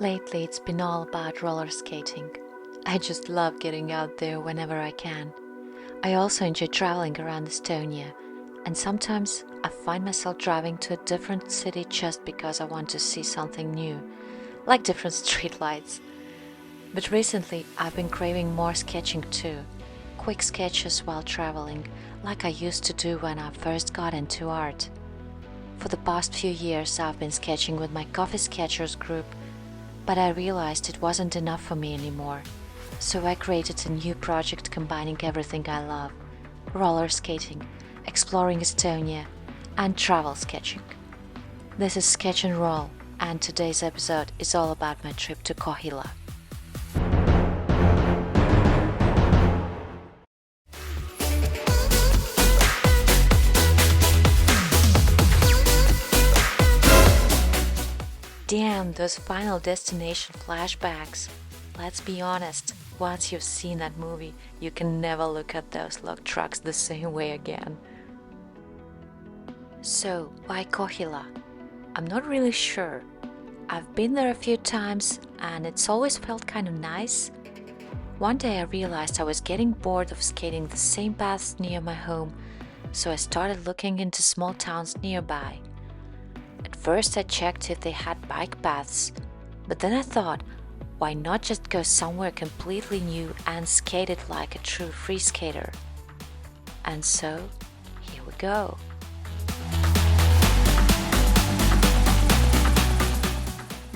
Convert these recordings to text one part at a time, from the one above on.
Lately, it's been all about roller skating. I just love getting out there whenever I can. I also enjoy traveling around Estonia, and sometimes I find myself driving to a different city just because I want to see something new, like different streetlights. But recently, I've been craving more sketching too. Quick sketches while traveling, like I used to do when I first got into art. For the past few years, I've been sketching with my coffee sketchers group, but I realized it wasn't enough for me anymore. So I created a new project combining everything I love: roller skating, exploring Estonia, and travel sketching. This is Sketch and Roll, and today's episode is all about my trip to Kohila. Damn, those Final Destination flashbacks. Let's be honest, once you've seen that movie, you can never look at those log trucks the same way again. So, why Kohila? I'm not really sure. I've been there a few times and it's always felt kind of nice. One day I realized I was getting bored of skating the same paths near my home, so I started looking into small towns nearby. At first I checked if they had bike paths, but then I thought, why not just go somewhere completely new and skate it like a true free skater? And so, here we go.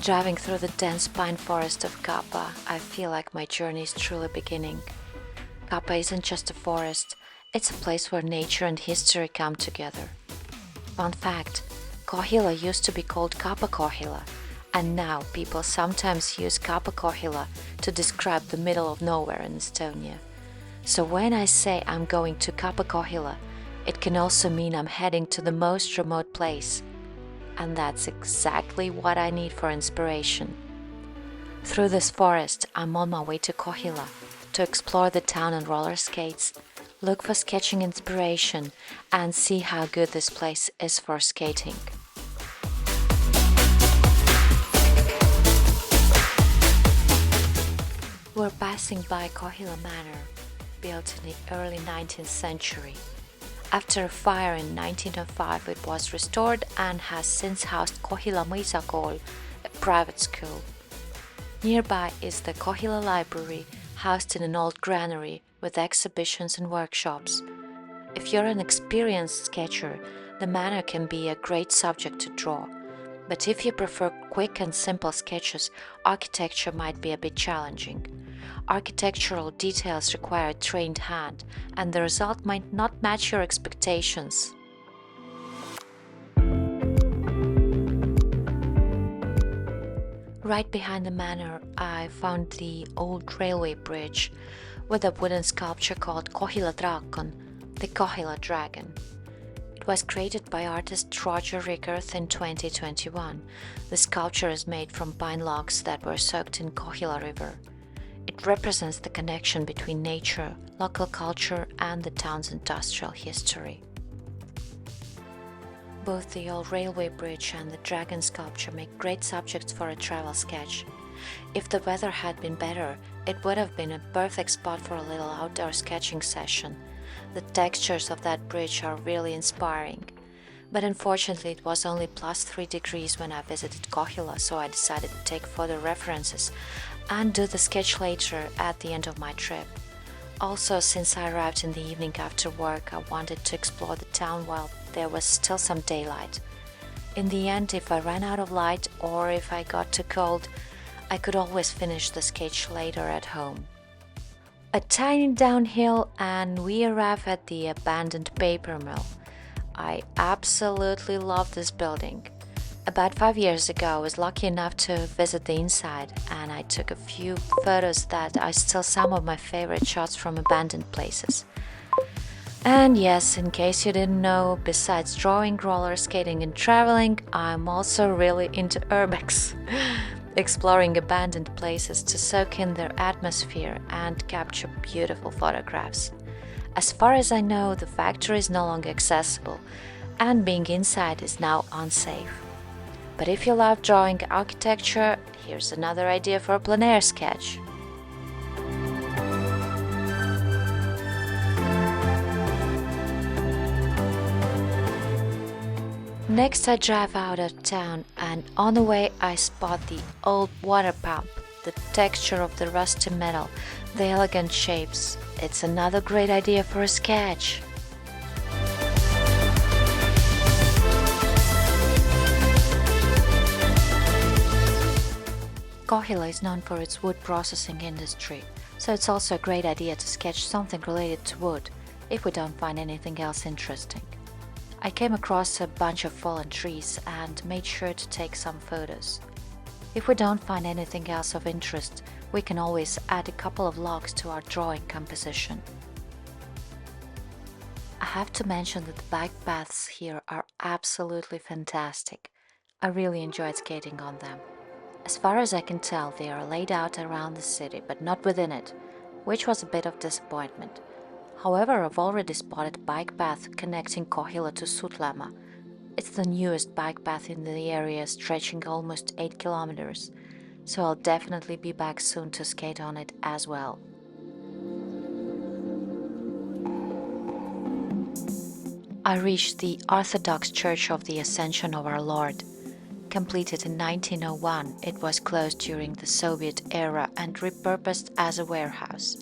Driving through the dense pine forest of Kapa, I feel like my journey is truly beginning. Kapa isn't just a forest, it's a place where nature and history come together. Fun fact: Kohila used to be called Kapa Kohila, and now people sometimes use Kapa Kohila to describe the middle of nowhere in Estonia. So when I say I'm going to Kapa Kohila, it can also mean I'm heading to the most remote place. And that's exactly what I need for inspiration. Through this forest, I'm on my way to Kohila to explore the town on roller skates, look for sketching inspiration, and see how good this place is for skating. We're passing by Kohila Manor, built in the early 19th century. After a fire in 1905, it was restored and has since housed Kohila Mõisakool, a private school. Nearby is the Kohila Library, housed in an old granary with exhibitions and workshops. If you're an experienced sketcher, the manor can be a great subject to draw. But if you prefer quick and simple sketches, architecture might be a bit challenging. Architectural details require a trained hand, and the result might not match your expectations. Right behind the manor, I found the old railway bridge with a wooden sculpture called Kohila Dragon, the Kohila Dragon. It was created by artist Roger Rickert in 2021. The sculpture is made from pine logs that were soaked in Kohila River. It represents the connection between nature, local culture, and the town's industrial history. Both the old railway bridge and the dragon sculpture make great subjects for a travel sketch. If the weather had been better, it would have been a perfect spot for a little outdoor sketching session. The textures of that bridge are really inspiring. But unfortunately, it was only +3 degrees when I visited Kohila, so I decided to take further references and do the sketch later at the end of my trip. Also, since I arrived in the evening after work, I wanted to explore the town while there was still some daylight. In the end, if I ran out of light or if I got too cold, I could always finish the sketch later at home. A tiny downhill and we arrive at the abandoned paper mill. I absolutely love this building. About 5 years ago, I was lucky enough to visit the inside, and I took a few photos that are still some of my favorite shots from abandoned places. And yes, in case you didn't know, besides drawing, roller skating and traveling, I'm also really into urbex, exploring abandoned places to soak in their atmosphere and capture beautiful photographs. As far as I know, the factory is no longer accessible, and being inside is now unsafe. But if you love drawing architecture, here's another idea for a plein air sketch. Next I drive out of town, and on the way I spot the old water pump, the texture of the rusty metal, the elegant shapes. It's another great idea for a sketch. Kohila is known for its wood processing industry, so it's also a great idea to sketch something related to wood, if we don't find anything else interesting. I came across a bunch of fallen trees and made sure to take some photos. If we don't find anything else of interest, we can always add a couple of logs to our drawing composition. I have to mention that the bike paths here are absolutely fantastic. I really enjoyed skating on them. As far as I can tell, they are laid out around the city, but not within it, which was a bit of disappointment. However, I've already spotted a bike path connecting Kohila to Sutlama. It's the newest bike path in the area, stretching almost 8 kilometers, so I'll definitely be back soon to skate on it as well. I reached the Orthodox Church of the Ascension of Our Lord. Completed in 1901, it was closed during the Soviet era and repurposed as a warehouse.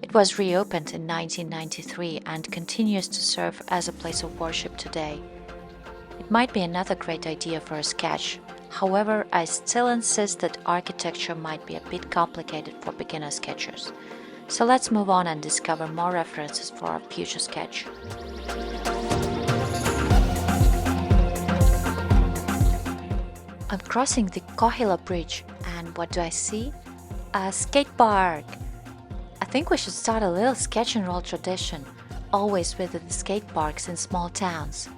It was reopened in 1993 and continues to serve as a place of worship today. It might be another great idea for a sketch. However, I still insist that architecture might be a bit complicated for beginner sketchers. So let's move on and discover more references for our future sketch. I'm crossing the Kohila Bridge, and what do I see? A skatepark! I think we should start a little sketch and roll tradition, always visit the skate parks in small towns.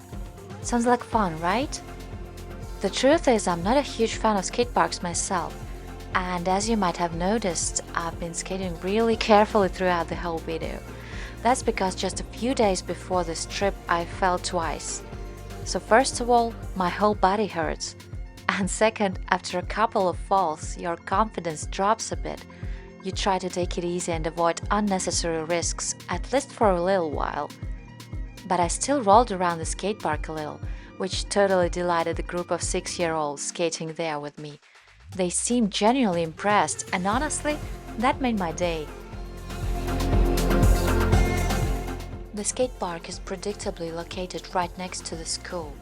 Sounds like fun, right? The truth is, I'm not a huge fan of skate parks myself, and as you might have noticed, I've been skating really carefully throughout the whole video. That's because just a few days before this trip I fell twice. So first of all, my whole body hurts. And second, after a couple of falls, your confidence drops a bit. You try to take it easy and avoid unnecessary risks, at least for a little while. But I still rolled around the skate park a little, which totally delighted the group of 6-year-olds skating there with me. They seemed genuinely impressed, and honestly, that made my day. The skate park is predictably located right next to the school.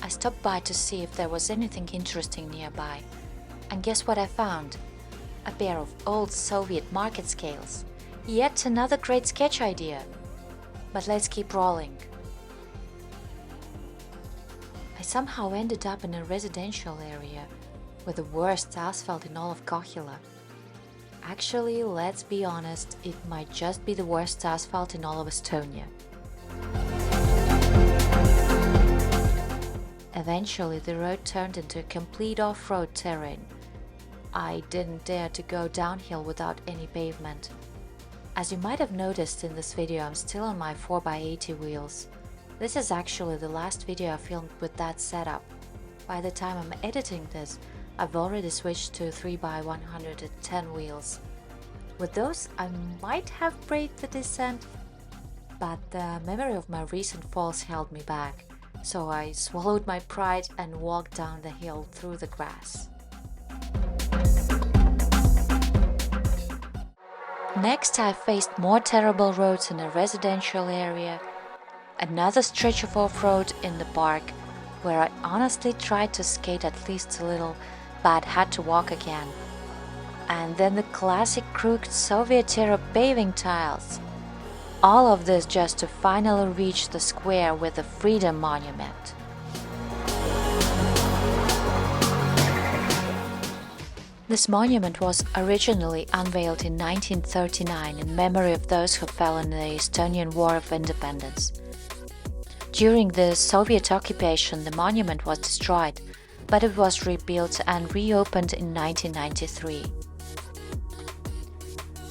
I stopped by to see if there was anything interesting nearby. And guess what I found? A pair of old Soviet market scales. Yet another great sketch idea. But let's keep rolling. I somehow ended up in a residential area with the worst asphalt in all of Kohila. Actually, let's be honest, it might just be the worst asphalt in all of Estonia. Eventually, the road turned into a complete off-road terrain. I didn't dare to go downhill without any pavement. As you might have noticed in this video, I'm still on my 4x80 wheels. This is actually the last video I filmed with that setup. By the time I'm editing this, I've already switched to 3x110 wheels. With those, I might have braked the descent, but the memory of my recent falls held me back. So I swallowed my pride and walked down the hill through the grass. Next, I faced more terrible roads in a residential area, another stretch of off-road in the park, where I honestly tried to skate at least a little, but had to walk again. And then the classic crooked Soviet-era paving tiles. All of this just to finally reach the square with the Freedom Monument. This monument was originally unveiled in 1939 in memory of those who fell in the Estonian War of Independence. During the Soviet occupation, the monument was destroyed, but it was rebuilt and reopened in 1993.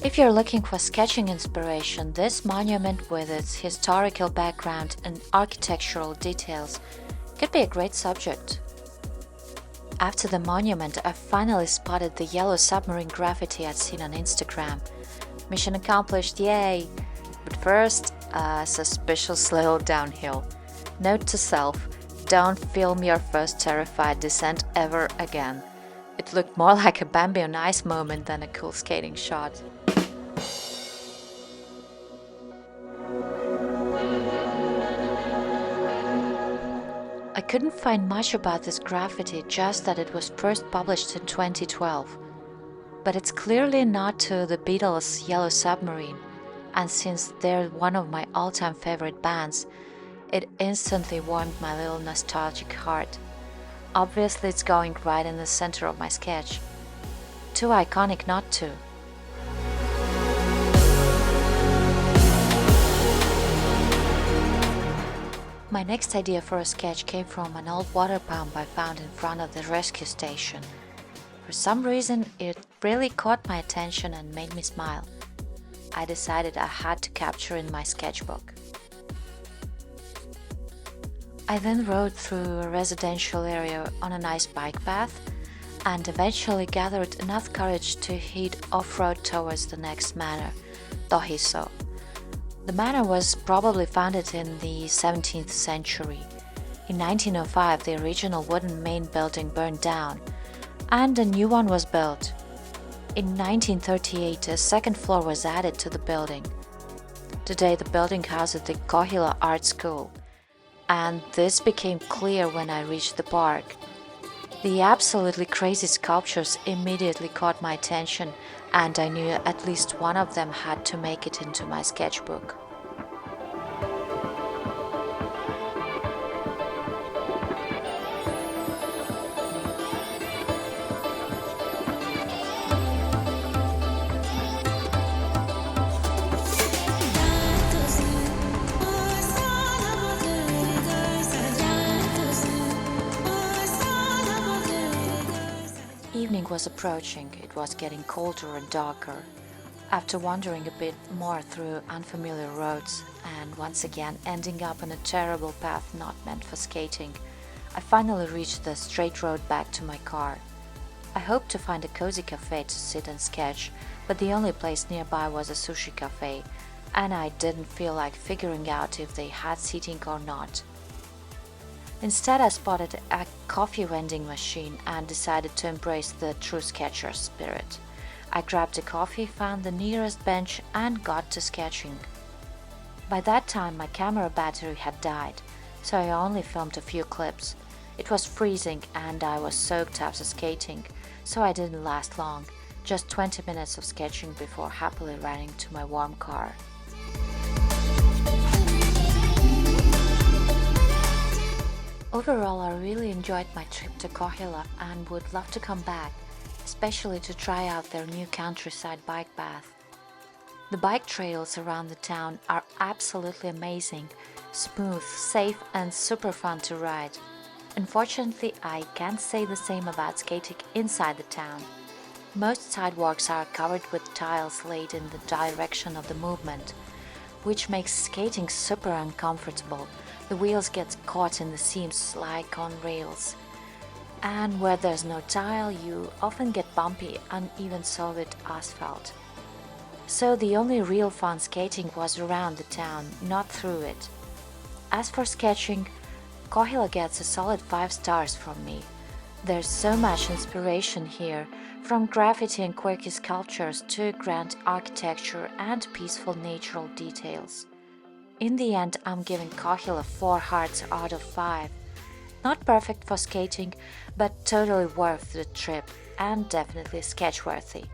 If you're looking for sketching inspiration, this monument with its historical background and architectural details could be a great subject. After the monument, I finally spotted the yellow submarine graffiti I'd seen on Instagram. Mission accomplished, yay! But first, a suspicious little downhill. Note to self, don't film your first terrified descent ever again. It looked more like a Bambi on ice moment than a cool skating shot. I couldn't find much about this graffiti, just that it was first published in 2012. But it's clearly not to the Beatles' Yellow Submarine, and since they're one of my all-time favorite bands, it instantly warmed my little nostalgic heart. Obviously it's going right in the center of my sketch. Too iconic not to. My next idea for a sketch came from an old water pump I found in front of the rescue station. For some reason, it really caught my attention and made me smile. I decided I had to capture in my sketchbook. I then rode through a residential area on a nice bike path and eventually gathered enough courage to head off-road towards the next manor, Tohisoo. The manor was probably founded in the 17th century. In 1905, the original wooden main building burned down, and a new one was built. In 1938, a second floor was added to the building. Today, the building houses the Kohila Art School, and this became clear when I reached the park. The absolutely crazy sculptures immediately caught my attention, and I knew at least one of them had to make it into my sketchbook. Evening was approaching. It was getting colder and darker. After wandering a bit more through unfamiliar roads and once again ending up on a terrible path not meant for skating, I finally reached the straight road back to my car. I hoped to find a cozy cafe to sit and sketch, but the only place nearby was a sushi cafe, and I didn't feel like figuring out if they had seating or not. Instead, I spotted a coffee vending machine and decided to embrace the true sketcher spirit. I grabbed a coffee, found the nearest bench, and got to sketching. By that time, my camera battery had died, so I only filmed a few clips. It was freezing and I was soaked after skating, so I didn't last long, just 20 minutes of sketching before happily running to my warm car. Overall, I really enjoyed my trip to Kohila and would love to come back, especially to try out their new countryside bike path. The bike trails around the town are absolutely amazing, smooth, safe and super fun to ride. Unfortunately, I can't say the same about skating inside the town. Most sidewalks are covered with tiles laid in the direction of the movement, which makes skating super uncomfortable. The wheels get caught in the seams like on rails. And where there's no tile, you often get bumpy, uneven solid asphalt. So the only real fun skating was around the town, not through it. As for sketching, Kohila gets a solid 5 stars from me. There's so much inspiration here, from graffiti and quirky sculptures to grand architecture and peaceful natural details. In the end, I'm giving Kohila 4 hearts out of 5. Not perfect for skating, but totally worth the trip and definitely sketch-worthy.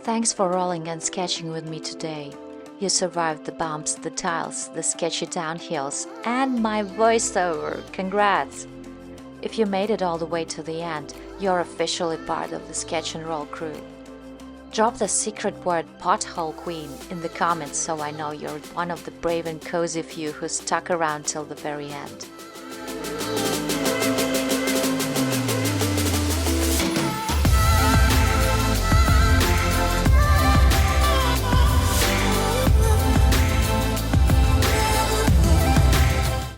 Thanks for rolling and sketching with me today. You survived the bumps, the tiles, the sketchy downhills, and my voiceover. Congrats! If you made it all the way to the end, you're officially part of the Sketch and Roll crew. Drop the secret word Pothole Queen in the comments so I know you're one of the brave and cozy few who stuck around till the very end.